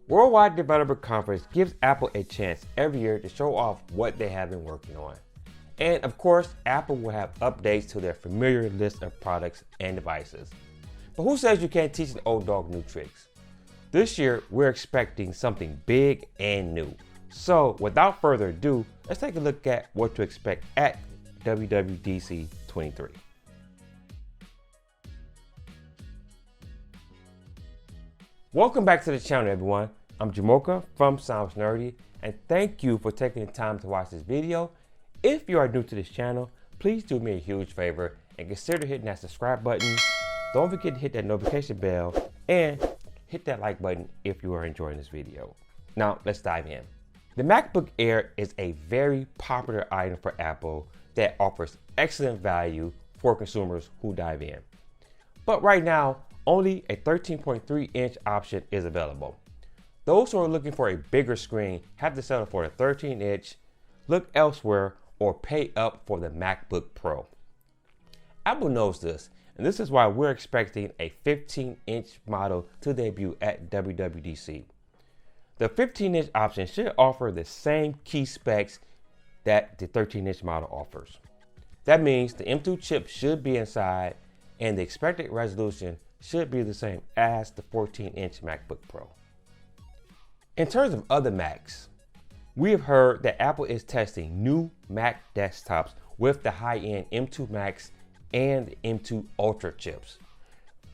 Worldwide Developer Conference gives Apple a chance every year to show off what they have been working on. And of course, Apple will have updates to their familiar list of products and devices. But who says you can't teach an old dog new tricks? This year, we're expecting something big and new. So without further ado, let's take a look at what to expect at WWDC 23. Welcome back to the channel, everyone. I'm Jamocha from Sounds Nerdy, and thank you for taking the time to watch this video. If you are new to this channel, please do me a huge favor and consider hitting that subscribe button. Don't forget to hit that notification bell and hit that like button if you are enjoying this video. Now, let's dive in. The MacBook Air is a very popular item for Apple that offers excellent value for consumers who dive in. But right now, only a 13.3-inch option is available. Those who are looking for a bigger screen have to settle for the 13-inch, look elsewhere, or pay up for the MacBook Pro. Apple knows this, and this is why we're expecting a 15-inch model to debut at WWDC. The 15-inch option should offer the same key specs that the 13-inch model offers. That means the M2 chip should be inside, and the expected resolution should be the same as the 14-inch MacBook Pro. In terms of other Macs, we have heard that Apple is testing new Mac desktops with the high-end M2 Max and the M2 Ultra chips.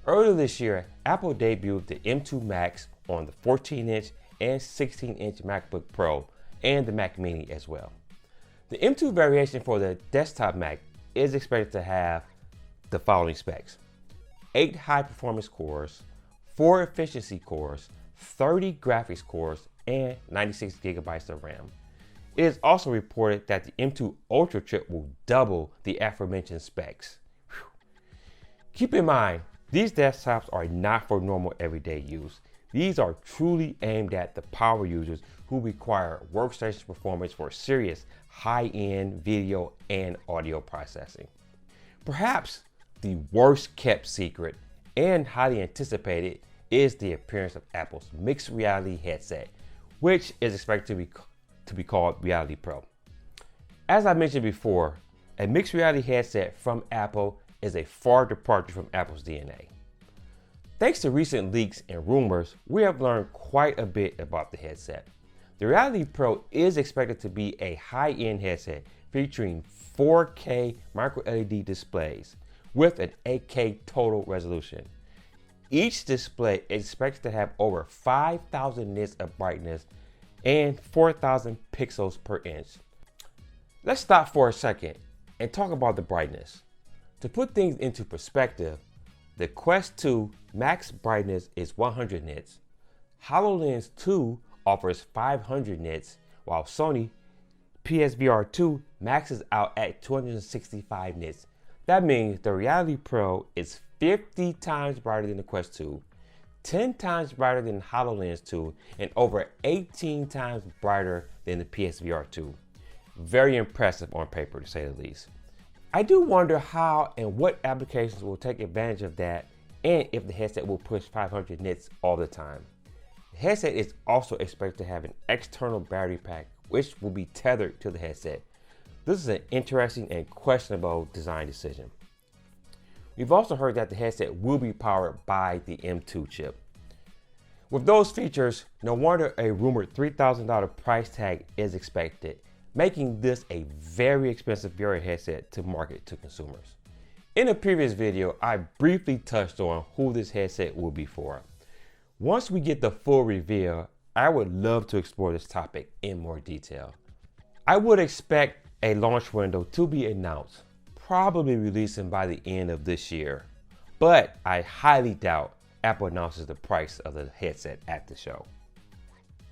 Earlier this year, Apple debuted the M2 Max on the 14-inch and 16-inch MacBook Pro and the Mac Mini as well. The M2 variation for the desktop Mac is expected to have the following specs: 8 high-performance cores, 4 efficiency cores, 30 graphics cores, and 96 gigabytes of RAM. It is also reported that the M2 Ultra chip will double the aforementioned specs. Whew. Keep in mind, these desktops are not for normal everyday use. These are truly aimed at the power users who require workstation performance for serious high-end video and audio processing. Perhaps the worst kept secret and highly anticipated is the appearance of Apple's mixed reality headset, which is expected to be called Reality Pro. As I mentioned before, a mixed reality headset from Apple is a far departure from Apple's DNA. Thanks to recent leaks and rumors, we have learned quite a bit about the headset. The Reality Pro is expected to be a high-end headset featuring 4K micro LED displays with an 8K total resolution. Each display is expected to have over 5,000 nits of brightness and 4,000 pixels per inch. Let's stop for a second and talk about the brightness. To put things into perspective, the Quest 2 max brightness is 100 nits. HoloLens 2 offers 500 nits, while Sony PSVR 2 maxes out at 265 nits. That means the Reality Pro is 50 times brighter than the Quest 2, 10 times brighter than HoloLens 2, and over 18 times brighter than the PSVR 2. Very impressive on paper, to say the least. I do wonder how and what applications will take advantage of that, and if the headset will push 500 nits all the time. The headset is also expected to have an external battery pack, which will be tethered to the headset. This is an interesting and questionable design decision. We've also heard that the headset will be powered by the M2 chip. With those features, no wonder a rumored $3,000 price tag is expected, making this a very expensive VR headset to market to consumers. In a previous video, I briefly touched on who this headset will be for. Once we get the full reveal, I would love to explore this topic in more detail. I would expect a launch window to be announced, probably releasing by the end of this year, but I highly doubt Apple announces the price of the headset at the show.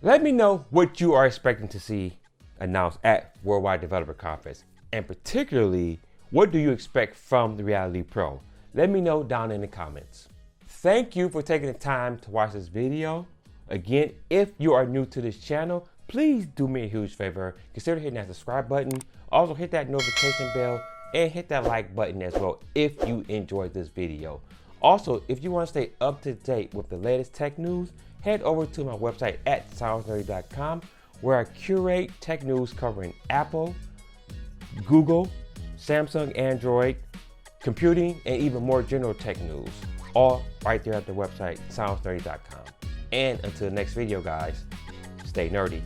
Let me know what you are expecting to see announced at Worldwide Developer Conference, and particularly, what do you expect from the Reality Pro? Let me know down in the comments. Thank you for taking the time to watch this video. Again, if you are new to this channel, please do me a huge favor. Consider hitting that subscribe button. Also hit that notification bell and hit that like button as well if you enjoyed this video. Also, if you want to stay up to date with the latest tech news, head over to my website at soundsnerdy.com, where I curate tech news covering Apple, Google, Samsung, Android, computing, and even more general tech news. All right there at the website, soundsnerdy.com. And until the next video, guys, stay nerdy.